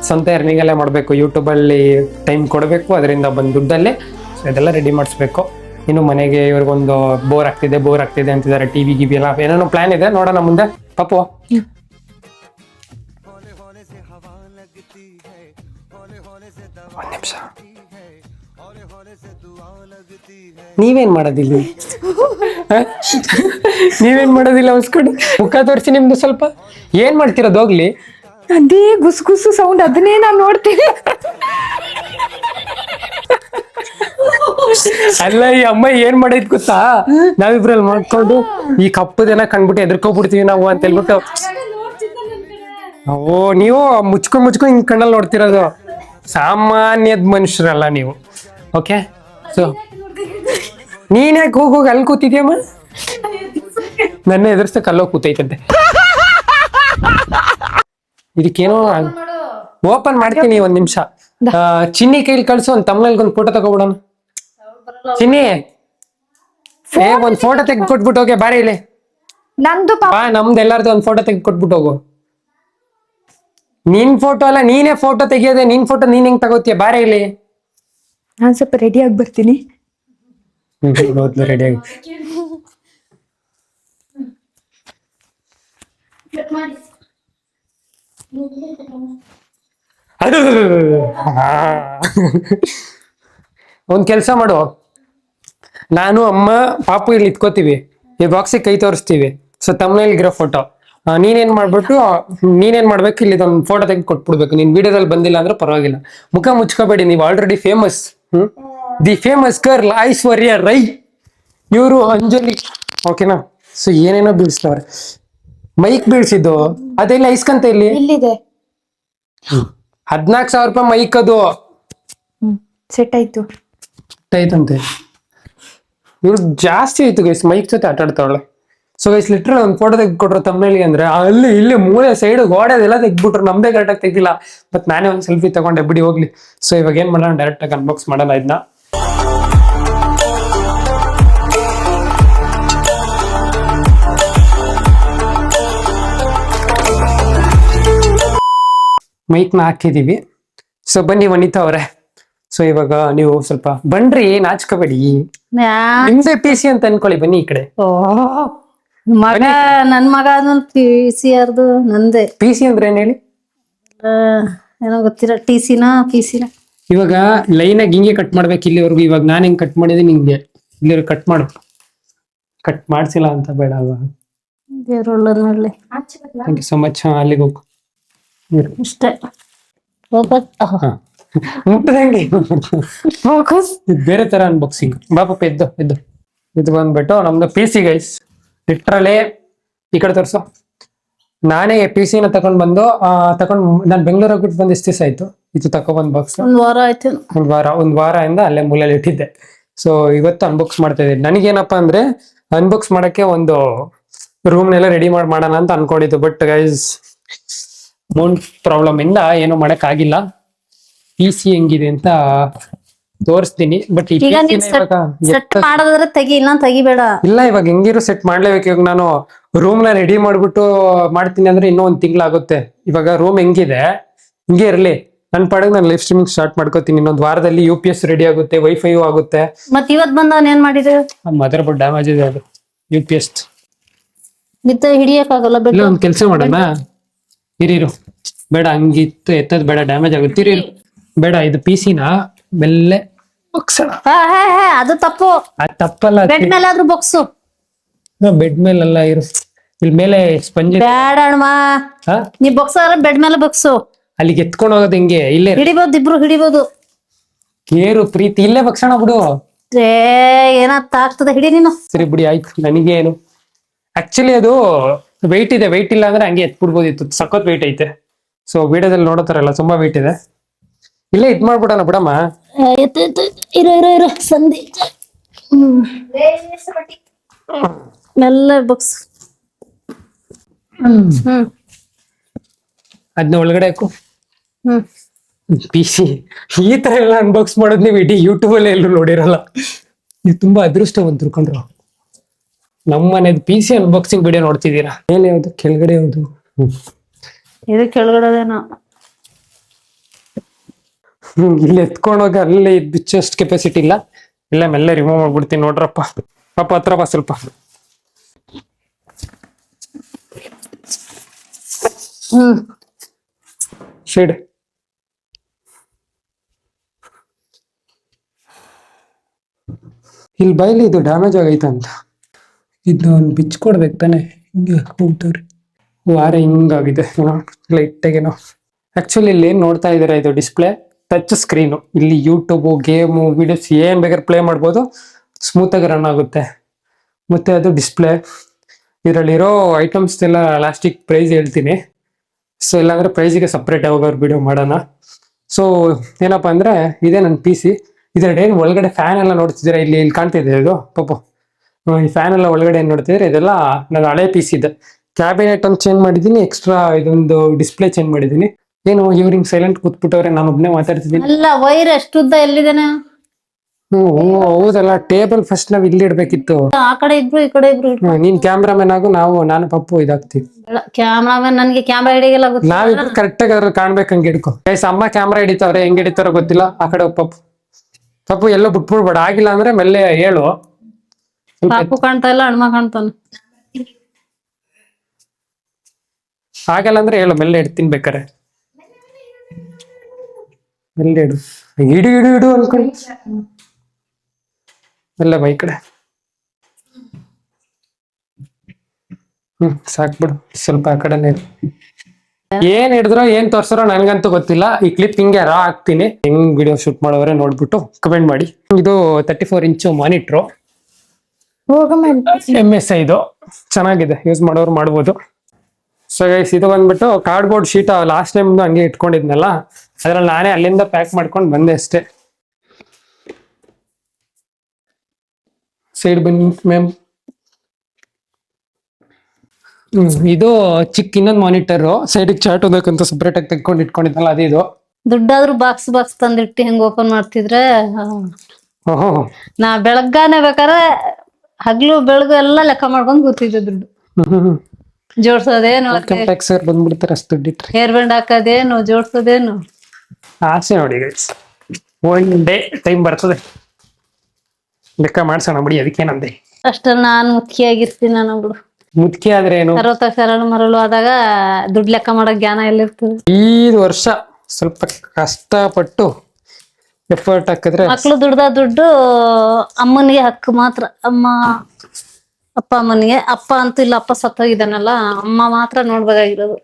ಸ್ವಂತ ಎರ್ನಿಂಗಲ್ಲೇ ಮಾಡಬೇಕು. ಯೂಟ್ಯೂಬಲ್ಲಿ ಟೈಮ್ ಕೊಡಬೇಕು, ಅದರಿಂದ ಬಂದು ದುಡ್ಡಲ್ಲೇ ಸೊ ಇದೆಲ್ಲ ರೆಡಿ ಮಾಡಿಸ್ಬೇಕು. ಇನ್ನು ಮನೆಗೆ ಇವ್ರಿಗೊಂದು ಬೋರ್ ಆಗ್ತಿದೆ ಅಂತಿದ್ದಾರೆ. TV ಗಿವಿ ಎಲ್ಲ ಏನೇನೋ ಪ್ಲಾನ್ ಇದೆ, ನೋಡೋಣ ಮುಂದೆ. ಪಾಪು ಒಂದು ನಿಮಿಷ, ನೀವೇನ್ ಮಾಡೋದಿಲ್ಲ ನೀವೇನ್ ಮಾಡೋದಿಲ್ಲ ಅನ್ಸ್ಕೊಂಡು ಮುಖ ತೋರಿಸಿ ನಿಮ್ದು ಸ್ವಲ್ಪ ಏನ್ ಮಾಡ್ತಿರೋದು ಹೋಗ್ಲಿ. ಅದೇ ಗುಸು ಸೌಂಡ್, ಅದನ್ನೇ ನಾನು ನೋಡ್ತೀನಿ. ಅಲ್ಲ ಈ ಅಮ್ಮ ಏನ್ ಮಾಡೈತ್ ಗೊತ್ತಾ, ನಾವಿಬ್ರಲ್ಲಿ ಮಾಡ್ಕೊಂಡು ಈ ಕಪ್ಪದೇನ ಕಂಡ್ಬಿಟ್ಟು ಎದ್ರಕೋಬಿಡ್ತೀವಿ ನಾವು ಅಂತ ಹೇಳ್ಬಿಟ್ಟು. ಓ ನೀವು ಮುಚ್ಕೊಂಡ್ ಹಿಂಗ್ ಕಣ್ಣಲ್ಲಿ ನೋಡ್ತಿರೋದು, ಸಾಮಾನ್ಯದ ಮನುಷ್ಯರಲ್ಲ ನೀವು. ಓಕೆ, ಸೊ ನೀನ್ ಯಾಕೆ ಹೋಗಿ ಅಲ್ಲಿ ಕೂತಿದ್ಯಮ್ಮ, ನನ್ನ ಎದುರಿಸ್ತಕ್ಕೆ ಅಲ್ಲೋ ಕೂತೈತಂತೆ. ಇದಕ್ಕೇನೋ ಓಪನ್ ಮಾಡ್ತೀನಿ, ಒಂದ್ ನಿಮಿಷ. ಚಿನ್ನಿ ಕೈಲಿ ಕಳ್ಸು, ಒಂದ್ ತಮ್ಮನಲ್ಲಿ ಒಂದು ಫೋಟೋ ತಗೋಬಿಡೋಣ. ಚಿನ್ನಿ ಒಂದ್ ಫೋಟೋ ತೆಗೆದು ಕೊಟ್ಬಿಟ್ಟು ಹೋಗಿ ಬಾರಿ ಇಲ್ಲಿ. ನಂದು ನಮ್ದು ಎಲ್ಲಾರ್ದು ಒಂದ್ ಫೋಟೋ ತೆಗೆದು ಕೊಟ್ಬಿಟ್ಟು ಹೋಗು. ನಿನ್ ಫೋಟೋ ಅಲ್ಲ, ನೀನೇ ಫೋಟೋ ತೆಗಿಯೋದೆ. ನಿನ್ ಫೋಟೋ ನೀನ್ ಹೆಂಗ್ ತಗೋತೀಯ, ಬಾರಿ ಇಲ್ಲಿ. ನಾನ್ ಸ್ವಲ್ಪ ರೆಡಿ ಆಗಿ ಬರ್ತೀನಿ. ರೆಡಿ ಆಗಿ ಅದು ಒಂದ್ ಕೆಲ್ಸ ಮಾಡು, ನಾನು ಅಮ್ಮ ಪಾಪು ಇಲ್ಲಿ ಇಟ್ಕೋತೀವಿ, ಈ ಬಾಕ್ಸಿಗೆ ಕೈ ತೋರಿಸ್ತೀವಿ. ಸೊ ತಮ್ಮನೇಲಿಗಿರೋ ಫೋಟೋ ನೀನೇನ್ ಮಾಡ್ಬೇಕು, ಇಲ್ಲಿ ಒಂದು ಫೋಟೋ ತೆಗೆದು ಕೊಟ್ಬಿಡ್ಬೇಕು. ನೀನ್ ವಿಡಿಯೋದಲ್ಲಿ ಬಂದಿಲ್ಲ ಅಂದ್ರೆ ಪರವಾಗಿಲ್ಲ, ಮುಖ ಮುಚ್ಕೋಬೇಡಿ, ನೀವು already famous. The famous girl Aishwarya Rai, ಇವರು ಅಂಜಲಿ. ಓಕೆನಾ? ಸೊ ಏನೇನೋ ಬೀಳ್ಸ್ತವ್ರೆ, ಮೈಕ್ ಬೀಳ್ಸಿದ್ದು ಅದೆಲ್ಲ ಐಸ್ಕಂತ ಇಲ್ಲಿ ಇಲ್ಲಿದೆ. 14,000 ರೂಪಾಯಿ ಮೈಕ್, ಅದು ಸೆಟ್ ಆಯ್ತು. ಆಯ್ತಂತೆ. ಇವ್ರು ಜಾಸ್ತಿ ಆಯ್ತು ಗೈಸ್, ಮೈಕ್ ಜೊತೆ ಆಟ ಆಡ್ತಾವಳೆ. ಸೊ ಗೈಸ್ ಲಿಟ್ರಲ್ ಒಂದು ಫೋಟೋ ತೆಗೆದುಕೊಟ್ರು ತಮ್ಮನೇಲಿ ಅಂದ್ರೆ ಅಲ್ಲಿ ಇಲ್ಲಿ ಮೂಲೆ ಸೈಡ್ ಗೋಡೆದೆಲ್ಲ ತೆಗ್ಬಿಟ್ರು, ನಮ್ದೇ ಕರೆಕ್ಟಾಗಿ ತೆಗಿಲ್ಲ. ಬಟ್ ನಾನೇ ಒಂದು ಸೆಲ್ಫಿ ತಗೊಂಡೆ, ಬಿಡಿ ಹೋಗ್ಲಿ. ಸೊ ಇವಾಗ ಏನ್ ಮಾಡೋಣ, ಡೈರೆಕ್ಟ್ ಆಗಿ ಅನ್ಬಾಕ್ಸ್ ಮಾಡೋಣ ಇದನ್ನ. ಮೈಕ್ನ ಹಾಕಿದೀವಿ. ಸೊ ಬನ್ನಿ ವನಿತಾ ಅವ್ರೆ. ಸೊ ಇವಾಗ ನೀವು ಸ್ವಲ್ಪ ಬನ್ರಿ, ನಾಚ್ಕೋಬೇಡಿ. ನಿಮ್ದೇ ಪಿ ಸಿ ಅಂತ ಅನ್ಕೊಳ್ಳಿ, ಬನ್ನಿ ಈ ಕಡೆ. ಮಗ ನನ್ ಮಗ PCRದು ನಂದೇ. ಪಿ ಸಿ ಅಂದ್ರೆ ಏನ್ ಹೇಳಿ? ಏನೋ ಗೊತ್ತಿಲ್ಲ, PC-ನ. ಇವಾಗ ಲೈನ್ ಆಗಿ ಹಿಂಗೆ ಕಟ್ ಮಾಡ್ಬೇಕು ಇಲ್ಲಿವರೆಗೂ. ಇವಾಗ ನಾನು ಹಿಂಗ್ ಕಟ್ ಮಾಡಿದೀನಿ, ಹಿಂಗೆ ಇಲ್ಲಿ ಕಟ್ ಮಾಡು. ಕಟ್ ಮಾಡ್ಸಿಲ್ಲ ಅಂತ ಬೇಡ ಅಲ್ವಾ? ದೇವ್ರ ಒಳ್ಳೇದ್ ಮಾಡ್ಲಿ. Thank you so much. ಅಲ್ಲಿಗೆ ಹೋಗು ಇಷ್ಟೇ. ಮುಟ್ಟದಂಗೆ ಬೇರೆ ತರ ಅನ್ಬಾಕ್ಸಿಂಗ್. ಬಾಪ ಎದ್ದು ಎದ್ದು ಇದು ಬಂದ್ಬಿಟ್ಟು ನಮ್ದು ಪಿ ಸಿ ಗೈಸ್. ಲಿಟ್ರಲಿ ಈ ಕಡೆ ತೋರ್ಸು. ನಾನೇ PC-ನ ತಗೊಂಡ್ ನಾನು ಬೆಂಗಳೂರಿಗೆ ಹೋಗ್ಬಿಟ್ಟು ಬಂದು ಎಷ್ಟು ದಿವಸ ಆಯ್ತು. ಇದು ತಗೊಬಂದ್ ಬಾಕ್ಸ್ ಒಂದ್ ವಾರ ಆಯ್ತು. ಒಂದ್ ವಾರದಿಂದ ಅಲ್ಲೇ ಮೂಲೆಯಲ್ಲಿ ಇಟ್ಟಿದ್ದೆ. ಸೊ ಇವತ್ತು ಅನ್ಬಾಕ್ಸ್ ಮಾಡ್ತಾ ಇದ್ದೀನಿ. ನನಗೇನಪ್ಪಾ ಅಂದ್ರೆ ಅನ್ಬಾಕ್ಸ್ ಮಾಡಕ್ಕೆ ಒಂದು ರೂಮ್ನೆಲ್ಲ ರೆಡಿ ಮಾಡೋಣ ಅಂತ ಅನ್ಕೊಂಡಿದ್ದು. ಬಟ್ ಗೈಸ್ ಅಮೌಂಟ್ ಪ್ರಾಬ್ಲಮ್ ಇಂದ ಏನು ಮಾಡಕ್ ಆಗಿಲ್ಲ. PC ಹೆಂಗಿದೆ ಅಂತ ತೋರಿಸ್ತೀನಿ. ಬಟ್ ಈಗ ನೀನ್ ಸೆಟ್ ಮಾಡೋದಾದ್ರೆ ತೆಗಿ, ಇಲ್ಲ ತೆಗಿಬೇಡ. ಇಲ್ಲ, ಇವಾಗ ಹೆಂಗಿರು ಸೆಟ್ ಮಾಡ್ಲೇಬೇಕು. ಇವಾಗ ನಾನು ರೂಮ್ ನ ರೆಡಿ ಮಾಡ್ಬಿಟ್ಟು ಮಾಡ್ತೀನಿ ಅಂದ್ರೆ ಇನ್ನೂ 1 ತಿಂಗಳಾಗುತ್ತೆ. ಇವಾಗ ರೂಮ್ ಹೆಂಗಿದೆ ಹಿಂಗೆ ಇರ್ಲಿ, ನನ್ ಪಾಡಿಗೆ ನಾನು ಲೈವ್ ಸ್ಟ್ರೀಮಿಂಗ್ ಸ್ಟಾರ್ಟ್ ಮಾಡ್ಕೋತೀನಿ. ಇನ್ನೊಂದ್ ವಾರದಲ್ಲಿ UPS ರೆಡಿ ಆಗುತ್ತೆ, ವೈಫೈ ಆಗುತ್ತೆ. ಮತ್ ಇವತ್ ಬಂದವನ್ ಏನ್ ಮಾಡಿದ್ರು? ಮದರ್ ಬೋರ್ಡ್ ಡ್ಯಾಮೇಜ್ ಇದೆ, ಅದು UPS ಬಿತ್ತ ಹಿಡಿಯಕ್ ಆಗಲ್ಲ. ಇಲ್ಲ, ಒಂದ್ ಕೆಲ್ಸ ಮಾಡೋಣ, ಇರಿರು. ಬೇಡ, ಹಂಗಿತ್ತು ಎತ್ತದ್ ಬೇಡ, ಡ್ಯಾಮೇಜ್ ಆಗುತ್ತೆ. ಇರಿರು, ಬೇಡ. ಇದು PC-ನ ಮೆಲ್ಲೆ ಬಗ್ಸೋಣ. ಅದು ತಪ್ಪು. ಅದ್ ತಪ್ಪಲ್ಲ, ಬೆಡ್ ಮೇಲೆ ಆದ್ರೂ ಬೊಕ್ಸು. ಬೆಡ್ ಮೇಲೆಲ್ಲ ಇರು. ಇಲ್ಲಿ ಮೇಲೆ ಸ್ಪಂಜ್ ಬೇಡ ಅಣ್ಣ, ನೀ ಬೊಕ್ಸಾದ್ರೆ ಬೆಡ್ ಮೇಲೆ ಬೊಕ್ಸು. ಅಲ್ಲಿಗೆ ಎತ್ಕೊಂಡು ಹೋಗೋದು ಹೆಂಗೆ? ಇಲ್ಲೇ ಹಿಡಿಬೋದು, ಇಬ್ರು ಹಿಡಿಬೋದು. ಕೇರು ಪ್ರೀತಿ, ಇಲ್ಲೇ ಬಗ್ಸೋಣ ಬಿಡು. ಏನಾಗ್ತದೆ, ಹಿಡಿ ನೀನು. ಸರಿ ಬಿಡಿ, ಆಯ್ತು. ನನಗೇನು ಆಕ್ಚುಲಿ ಅದು ವೆಯ್ಟ್ ಇದೆ. ವೆಯ್ಟ್ ಇಲ್ಲ ಅಂದ್ರೆ ಹಂಗೆ ಎತ್ಬಿಡ್ಬೋದಿತ್ತು. ಸಖತ್ ವೆಯ್ಟ್ ಐತೆ. ಸೊ ವಿಡಿಯೋದಲ್ಲಿ ನೋಡೋತಾರಲ್ಲ, ತುಂಬಾ ವೆಯ್ಟ್ ಇದೆ. ಇಲ್ಲೇ ಇದ್ ಮಾಡ್ಬಿಡೋಣ ಬಿಡಮ್ಮ. ಇರೋ ಸಂಧಿ ಮೆಲ್ಲ ಬೊಕ್ಸ್. ಅದನ್ನ ಒಳಗಡೆ ಹಾಕು. PC ಈ ತರ ಎಲ್ಲ ಅನ್ಬಾಕ್ಸ್ ಮಾಡೋದ್ ನೀವು ಇಡೀ ಯೂಟ್ಯೂಬ್ ಅಲ್ಲಿ ಎಲ್ಲೂ ನೋಡಿರಲ್ಲ. ನೀವು ತುಂಬಾ ಅದೃಷ್ಟವಂತರು ಕಂಡ್ರು. ನಮ್ಮ ಮನೇದು PC ಅನ್ಬಾಕ್ಸಿಂಗ್ ವಿಡಿಯೋ ನೋಡ್ತಿದ್ದೀರಾ. ಮೇಲೆ ಯಾವ್ದು, ಕೆಳಗಡೆ ಯಾವ್ದು? ಇದು ಕೆಳಗಡೆದೇನೋ. ಇಲ್ಲಿ ಎತ್ಕೊಂಡೋಗಿ ಅಲ್ಲೇ ಬಿಚ್ಚಷ್ಟು ಕೆಪಾಸಿಟಿ ಇಲ್ಲ. ಇಲ್ಲ, ಮೆಲ್ಲ ರಿಮೂವ್ ಮಾಡ್ಬಿಡ್ತೀನಿ. ನೋಡ್ರಪ್ಪ, ಪಾಪ ಹತ್ರ ಬಾ ಸ್ವಲ್ಪ. ಶೇಡ್ ಇಲ್ಲಿ ಬೈಲಿ, ಇದು ಡ್ಯಾಮೇಜ್ ಆಗೈತೆ ಅಂತ. ಇದು ಬಿಚ್ ಕೊಡ್ಬೇಕು ತಾನೆ. ಹಿಂಗೆ ಹೋಗ್ತವ್ರಿ, ವಾರ ಹಿಂಗಾಗಿದೆ ಲೈಟಾಗೇನೋ. ಆಕ್ಚುಲಿ ಇಲ್ಲಿ ಏನ್ ನೋಡ್ತಾ ಇದ್ದೀರಾ, ಇದು ಡಿಸ್ಪ್ಲೇ ಟಚ್ ಸ್ಕ್ರೀನು. ಇಲ್ಲಿ ಯೂಟ್ಯೂಬ್, ಗೇಮು, ವಿಡಿಯೋಸ್ ಏನ್ ಬೇಕಾದ್ರೆ ಪ್ಲೇ ಮಾಡ್ಬೋದು, ಸ್ಮೂತ್ ಆಗಿ ರನ್ ಆಗುತ್ತೆ. ಮತ್ತೆ ಅದು ಡಿಸ್ಪ್ಲೇ. ಇದರಲ್ಲಿರೋ ಐಟಮ್ಸ್ ಎಲ್ಲ ಲಾಸ್ಟಿಗೆ ಪ್ರೈಸ್ ಹೇಳ್ತೀನಿ. ಸೊ ಇಲ್ಲಾಂದ್ರೆ ಪ್ರೈಸಿಗೆ ಸಪ್ರೇಟ್ ಯಾವಾಗಾದ್ರು ವಿಡಿಯೋ ಮಾಡೋಣ. ಸೊ ಏನಪ್ಪಾ ಅಂದ್ರೆ ಇದೇ ನನ್ನ PC. ಇದರ ಏನು ಒಳಗಡೆ ಫ್ಯಾನ್ ಎಲ್ಲ ನೋಡ್ತಿದ್ದೀರಾ, ಇಲ್ಲಿ ಕಾಣ್ತಿದೆ ಇದು ಪಾಪು. ಈ ಫ್ಯಾನ್ ಎಲ್ಲ ಒಳಗಡೆ ಏನ್ ನೋಡ್ತಿದ್ರೆ, ಇದೆಲ್ಲ ನನ್ನ ಹಳೆ PC ಇದೆ. ಕ್ಯಾಬಿನೆಟ್ ಒಂದು ಚೇಂಜ್ ಮಾಡಿದೀನಿ, ಎಕ್ಸ್ಟ್ರಾ ಇದೊಂದು ಡಿಸ್ಪ್ಲೇ ಚೇಂಜ್ ಮಾಡಿದೀನಿ. ಏನು ಇವ್ರಿಂಗ್ ಸೈಲೆಂಟ್ ಕೂತ್ಬಿಟ್ಟವ್ರೆ, ನಾನು ಒಬ್ನೇ ಮಾತಾಡ್ತಿದ್ದೀನಿ. ಅಲ್ಲ, ವೈರ್ ಎಷ್ಟು ಉದ್ದ ಎಲ್ಲಿದೇನೆ? ಹೌದಲ್ಲ, ಟೇಬಲ್ ಫಸ್ಟ್ ನಾವ್ ಇಲ್ಲಿ ಇಡ್ಬೇಕಿತ್ತು. ಆ ಕಡೆ ಇಬ್ರು, ಈ ಕಡೆ ಇಬ್ರು. ನೀನ್ ಕ್ಯಾಮ್ರಾಮನ್ ಆಗು, ನಾನು ಪಪ್ಪು ಇದಾಗ್ತೀವಿ. ಕ್ಯಾಮ್ರಾಮನ್, ನನ್ಗೆ ಕ್ಯಾಮ್ರಾ ಹಿಡಿಯಲ್ಲ. ನಾವಿಬ್ರು ಕರೆಕ್ಟ್ ಆಗಿ ಅದ್ರ ಕಾಣ್ಬೇಕು, ಹಂಗೆ ಹಿಡ್ಕೊ. ಅಮ್ಮ ಕ್ಯಾಮ್ರಾ ಹಿಡಿತಾವ್ರೆ, ಹೆಂಗ್ ಹಿಡಿತಾರೋ ಗೊತ್ತಿಲ್ಲ. ಆ ಕಡೆ ಪಪ್ಪು ಎಲ್ಲೋ ಬಿಟ್ಬಿಡ್ಬೇಡ. ಆಗಿಲ್ಲ ಅಂದ್ರೆ ಮೆಲ್ಲೆ ಹೇಳು. ಪಾಪು ಕಾಣ್ತಾ ಇಲ್ಲ, ಹಣ್ಮ ಕಾಣ್ತಾನೆ. ಆಗಲ್ಲ ಅಂದ್ರೆ ಹೇಳು, ಮೆಲ್ಲೆ ಇಡ್ತೀನಿ ಬೇಕಾರೆ. ಮೆಲ್ಲೆ ಇಡು, ಇಡು ಇಡು ಇಡು ಅನ್ಕೊಂಡು ಎಲ್ಲ ಬೈ ಕಡೆ. ಸಾಕ್ಬಿಡು, ಸ್ವಲ್ಪ ಆ ಕಡೆನೇ ಇರು. ಏನ್ ಹಿಡಿದ್ರೋ ಏನ್ ತೋರ್ಸಾರೋ ನನ್ಗಂತೂ ಗೊತ್ತಿಲ್ಲ. ಈ ಕ್ಲಿಪ್ ಹಿಂಗೆ ರಾ ಹಾಕ್ತೀನಿ. ಹೆಂಗ್ ವಿಡಿಯೋ ಶೂಟ್ ಮಾಡೋರೆ ನೋಡ್ಬಿಟ್ಟು ಕಮೆಂಟ್ ಮಾಡಿ. ಇದು 34 ಇಂಚು ಮಾನಿಟ್ರು, MSI ಇದು. ಚೆನ್ನಾಗಿದೆ, ಯೂಸ್ ಮಾಡೋರು ಮಾಡ್ಬೋದು. ಸೊ ಗೈಸ್, ಇದು ಬಂದ್ಬಿಟ್ಟು ಕಾರ್ಡ್ಬೋರ್ಡ್ ಶೀಟ್. ಲಾಸ್ಟ್ ಟೈಮ್ ಹಂಗೆ ಇಟ್ಕೊಂಡಿದ್ನಲ್ಲ, ಅದ್ರಲ್ಲಿ ನಾನೇ ಅಲ್ಲಿಂದ ಪ್ಯಾಕ್ ಮಾಡ್ಕೊಂಡು ಬಂದೆ ಅಷ್ಟೇ. ಸೈಡ್ ಬನ್ನಿ ಮ್ಯಾಮ್. ಇದು ಚಿಕ್ಕ ಇನ್ನೊಂದು ಮಾನಿಟರ್, ಸೈಡಿಗೆ ಚಾರ್ಟ್ ಓದಕ್ಕಂತ ಸಪ್ರೇಟ್ ಆಗಿ ತೆಗ್ಕೊಂಡು ಇಟ್ಕೊಂಡಿದ್ನಲ್ಲ, ಅದು ಇದು. ದುಡ್ಡಾದ್ರೂ ಬಾಕ್ಸ್ ತಂದಿಟ್ಟು ಹೆಂಗ್ ಓಪನ್ ಮಾಡ್ತಿದ್ರೆ. ಓಹೋ, ನಾ ಬೆಳಗ್ಗಾನೆ ಬೇಕಾದ್ರೆ ಹಗ್ಲು ಬೆಳಗು ಎಲ್ಲ ಲೆಕ್ಕ ಮಾಡ್ಕೊಂಡ್ ಕೂತಿದ್ದೆ. ದುಡ್ಡು ಜೋಡ್ಸೋದೇನು, ಟ್ಯಾಕ್ಸ್ ಬಂದ್ಬಿಡ್ತಾರೆ ಅಷ್ಟು ದುಡ್ಡಿಟ್ರೆ. Hair band ಹಾಕೋದೇನು, ಜೋಡ್ಸೋದೇನು. ಆಸೆ ನೋಡಿ ಗೈಸ್, ಒನ್ ಡೇ ಟೈಮ್ ಬರ್ತದೆ, ಲೆಕ್ಕ ಮಾಡ್ಸೋಣ ಬಿಡಿ. ಅದಕ್ಕೇನಂದೆ ಅಷ್ಟಲ್ಲಿ ನಾನು ಮುಖ್ಯಾಗಿರ್ತೀನಿ. ನಾನು ಬಿಡು, ಮುದ್ಕಿ ಆದ್ರೆ ಏನು, 60 ಶರಣು ಮರಳು ಆದಾಗ ದುಡ್ಡು ಲೆಕ್ಕ ಮಾಡಕ್ ಜ್ಞಾನ ಎಲ್ಲಿರ್ತದೆ. 5 ವರ್ಷ ಸ್ವಲ್ಪ ಕಷ್ಟಪಟ್ಟು ಎಫರ್ಟ್ ಹಾಕಿದ್ರೆ ಮಕ್ಳು ದುಡ್ಡು ಅಮ್ಮನಿಗೆ ಹಕ್ಕು ಮಾತ್ರ. ಅಪ್ಪ ಅಮ್ಮನಿಗೆ. ಅಪ್ಪ ಅಂತೂ ಇಲ್ಲ, ಅಪ್ಪ ಸತ್ತೋಗಿದ್ದಾನಲ್ಲ, ಅಮ್ಮ ಮಾತ್ರ ನೋಡ್ಬೇಕಾಗಿರೋದು.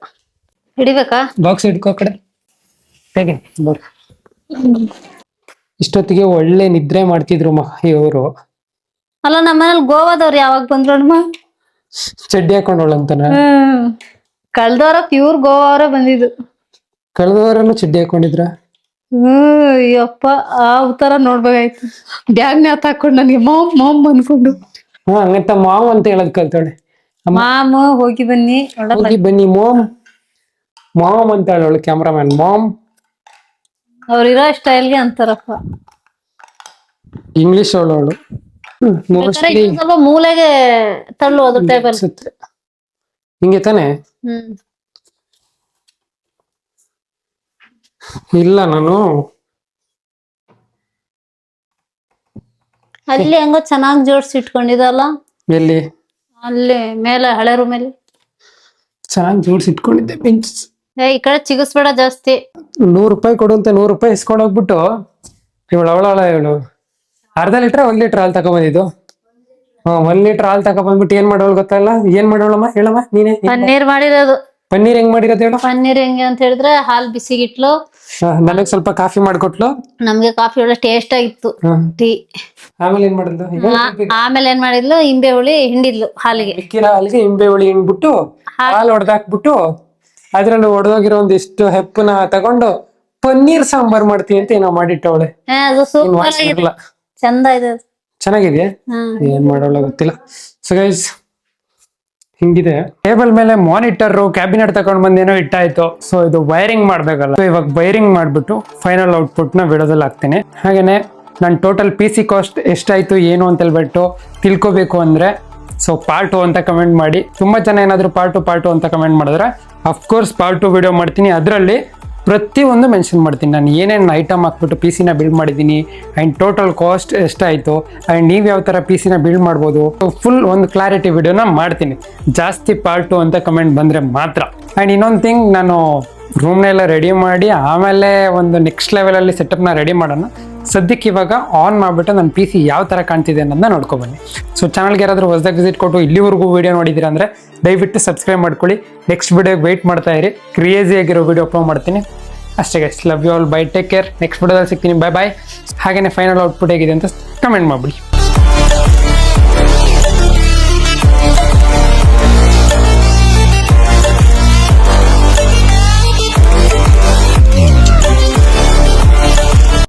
ಹಿಡಿಬೇಕಾ? ಬಾಕ್ಸ್ ಇಟ್ಕೋ ಕಡೆ ಹೇಗೆ ಬರ್ರಿ. ಇಷ್ಟೊತ್ತಿಗೆ ಒಳ್ಳೆ ನಿದ್ರೆ ಮಾಡ್ತಿದ್ರು ಇವರು. ಅಲ್ಲ, ನಮ್ಮನೇಲಿ ಗೋವಾದವ್ರು ಯಾವಾಗ ಬಂದ್ರು? ಚಡ್ಡಿ ಹಾಕೊಂಡವಳಂತಾನ. ಕಳ್ದವ್ರ ಪ್ಯೂರ್ ಗೋವಾ ಅವರೇ ಬಂದಿದ್ದು. ಕಳೆದವರನ್ನು ಚಡ್ಡಿ ಹಾಕೊಂಡಿದ್ರ? ಅಯ್ಯಪ್ಪ, ಆ ಉತ್ತರ ನೋಡ್ಬೇಕಾಯ್ತು. ಬ್ಯಾಗ್ ನ್ಯಾತ್ ಹಾಕೊಂಡು ನನಗೆ ಮಾಮ್ ಅನ್ಕೊಂಡು. ಹಂಗಂತ ಮಾಮ್ ಅಂತ ಹೇಳದ್ ಕಲ್ತಾಳೆ. ಮಾಮ್ ಹೋಗಿ ಬನ್ನಿ, ಹೋಗಿ ಬನ್ನಿ ಮಾಮ್ ಅಂತ ಹೇಳೋಳು ಕ್ಯಾಮ್ರಾಮನ್. ಮಾಮ್ ಅವ್ರಿರೋ ಸ್ಟೈಲ್ಗೆ ಅಂತಾರಪ್ಪ. ಇಂಗ್ಲಿಷ್ ಅವಳು. ಸ್ವಲ್ಪ ಮೂಲೆಗೆ ತಳ್ಳು, ಅದು ಟೇಬಲ್ ಹಿಂಗೆ ತಾನೆ. ಇಲ್ಲ, ನಾನು ಅಲ್ಲಿ ಹೆಂಗೋ ಚೆನ್ನಾಗಿ ಜೋಡ್ಸಿ ಇಟ್ಕೊಂಡಿದ್ದಲ್ಲ. ಎಲ್ಲಿ? ಅಲ್ಲಿ ಮೇಲೆ ಹಳೆ ರೂಮಲ್ಲಿ ಚೆನ್ನಾಗಿ ಜೋಡ್ಸಿ ಇಟ್ಕೊಂಡಿದ್ದೆ. ಬೆಂಚ್ ಈ ಕಡೆ ಚಿಗಿಸ್ಬೇಡ ಜಾಸ್ತಿ. 100 ರೂಪಾಯಿ ಕೊಡು ಅಂತ 100 ರೂಪಾಯಿ ಇಸ್ಕೊಂಡು ಹೋಗ್ಬಿಟ್ಟು ಇವಳು ಅರ್ಧ ಲೀಟರ್ 1 ಲೀಟರ್ ಹಾಲು ತಗೊಂಡ್ಬಂದಿದ್ದು. 1 ಲೀಟರ್ ಹಾಲು ತಗೊಂಡ್ಬಂದ್ಬಿಟ್ಟು ಏನ್ ಮಾಡೋಳು ಗೊತ್ತಲ್ಲ? ಏನ್ ಮಾಡೋಳಮ್ಮ ಹೇಳಮ್ಮ ನೀನೇ. ಪನ್ನೀರ್ ಮಾಡಿರೋದು. ಪನ್ನೀರ್ ಹೆಂಗ್ ಮಾಡಿರೋದು ಹೇಳು? ಪನ್ನೀರ್ ಹೆಂಗೆ ಅಂತ ಹೇಳಿದ್ರೆ, ಹಾಲ್ ಬಿಸಿಗಿಟ್ಲು, ನನಗ್ ಸ್ವಲ್ಪ ಕಾಫಿ ಮಾಡ್ಕೊಟ್ಲು, ನಮ್ಗೆ ಕಾಫಿ ಒಳ್ಳೆ ಟೇಸ್ಟ್ ಆಗಿತ್ತು. ಟೀ ಆಮೇಲೆ ಏನ್ ಮಾಡಿದ್ಲು? ಆಮೇಲೆ ಏನ್ ಮಾಡಿದ್ಲು, ಇಂಬೆ ಹುಳಿ ಹಿಂಡಿದ್ಲು ಹಾಲಿಗೆ. ಹಾಲಿಗೆ ಇಂಬೆ ಹುಳಿ ಹಿಂಡ್ಬಿಟ್ಟು ಹಾಲು ಹೊಡೆದಾಕ್ಬಿಟ್ಟು ಅದ್ರಲ್ಲಿ ಒಡೆದೋಗಿರೋ ಒಂದಿಷ್ಟು ಹೆಪ್ಪನ ತಗೊಂಡು ಪನ್ನೀರ್ ಸಾಂಬಾರ್ ಮಾಡ್ತೀನಿ ಅಂತ ಏನೋ ಮಾಡಿಟ್ಟವಳೆ. ಅದು ಸೂಪರ್ ಆಗಿದೆ, ಚಂದ ಇದೆ. ಚೆನ್ನಾಗಿದೆಯಾ? ಏನ್ ಮಾಡೋಳ ಗೊತ್ತಿಲ್ಲ. ಸೊ ಗೈಸ್, ಹಿಂಗಿದೆ. ಟೇಬಲ್ ಮೇಲೆ ಮಾನಿಟರ್, ಕ್ಯಾಬಿನೆಟ್ ತಗೊಂಡ್ ಬಂದೇನೋ ಇಟ್ಟಾಯ್ತು. ಸೊ ಇದು ವೈರಿಂಗ್ ಮಾಡ್ಬೇಕಲ್ಲ. ಸೊ ಇವಾಗ ವೈರಿಂಗ್ ಮಾಡ್ಬಿಟ್ಟು ಫೈನಲ್ ಔಟ್ಪುಟ್ ನ ವಿಡಿಯೋದಲ್ಲಿ ಹಾಕ್ತೀನಿ. ಹಾಗೇನೆ ನಾನು ಟೋಟಲ್ PC ಕಾಸ್ಟ್ ಎಷ್ಟಾಯ್ತು ಏನು ಅಂತ ಹೇಳ್ಬಿಟ್ಟು ತಿಳ್ಕೊಬೇಕು ಅಂದ್ರೆ ಸೊ ಪಾರ್ಟ್ 2 ಅಂತ ಕಮೆಂಟ್ ಮಾಡಿ. ತುಂಬಾ ಜನ ಏನಾದ್ರು ಪಾರ್ಟ್ 2 ಅಂತ ಕಮೆಂಟ್ ಮಾಡಿದ್ರೆ ಅಫ್ಕೋರ್ಸ್ ಪಾರ್ಟ್ 2 ವಿಡಿಯೋ ಮಾಡ್ತೀನಿ. ಅದರಲ್ಲಿ ಪ್ರತಿಯೊಂದು ಮೆನ್ಷನ್ ಮಾಡ್ತೀನಿ, ನಾನು ಏನೇನು ಐಟಮ್ ಹಾಕ್ಬಿಟ್ಟು PC ನ ಬಿಲ್ಡ್ ಮಾಡಿದ್ದೀನಿ ಆ್ಯಂಡ್ ಟೋಟಲ್ ಕಾಸ್ಟ್ ಎಷ್ಟಾಯಿತು ಆ್ಯಂಡ್ ನೀವು ಯಾವ ಥರ PC ನ ಬಿಲ್ಡ್ ಮಾಡ್ಬೋದು. ಫುಲ್ ಒಂದು ಕ್ಲಾರಿಟಿ ವಿಡಿಯೋನ ಮಾಡ್ತೀನಿ, ಜಾಸ್ತಿ ಪಾರ್ಟ್ 2 ಅಂತ ಕಮೆಂಟ್ ಬಂದರೆ ಮಾತ್ರ. ಆ್ಯಂಡ್ ಇನ್ನೊಂದು ಥಿಂಗ್, ನಾನು ರೂಮ್ನೆಲ್ಲ ರೆಡಿ ಮಾಡಿ ಆಮೇಲೆ ಒಂದು ನೆಕ್ಸ್ಟ್ ಲೆವೆಲಲ್ಲಿ ಸೆಟಪ್ನ ರೆಡಿ ಮಾಡೋಣ. ಸದ್ಯಕ್ಕೆ ಇವಾಗ ಆನ್ ಮಾಡಿಬಿಟ್ಟು ನನ್ನ PC ಯಾವ ಥರ ಕಾಣ್ತಿದೆ ಅನ್ನೋದನ್ನ ನೋಡ್ಕೊಬನ್ನಿ. ಸೊ ಚಾನಲ್ಗೆ ಯಾರಾದರೂ ಹೊಸದಾಗಿ ವಿಸಿಟ್ ಕೊಟ್ಟು ಇಲ್ಲಿವರೆಗೂ ವೀಡಿಯೋ ನೋಡಿದ್ದೀರಾ ಅಂದರೆ ದಯವಿಟ್ಟು ಸಬ್ಸ್ಕ್ರೈಬ್ ಮಾಡ್ಕೊಳ್ಳಿ. ನೆಕ್ಸ್ಟ್ ವಿಡಿಯೋಗೆ ವೆಯ್ಟ್ ಮಾಡ್ತಾ ಇರಿ, ಕ್ರೇಜಿಯಾಗಿರೋ ವಿಡಿಯೋ ಅಪ್ಲೋಡ್ ಮಾಡ್ತೀನಿ. ಅಷ್ಟೇ guys, love you all, bye, take care. Next ವಿಡಿಯೋದಲ್ಲಿ ಸಿಗ್ತೀನಿ, ಬಾಯ್. ಹಾಗೆಯೇ ಫೈನಲ್ ಔಟ್ಪುಟ್ ಹೇಗಿದೆ ಅಂತ ಕಮೆಂಟ್ ಮಾಡಿಬಿಡಿ.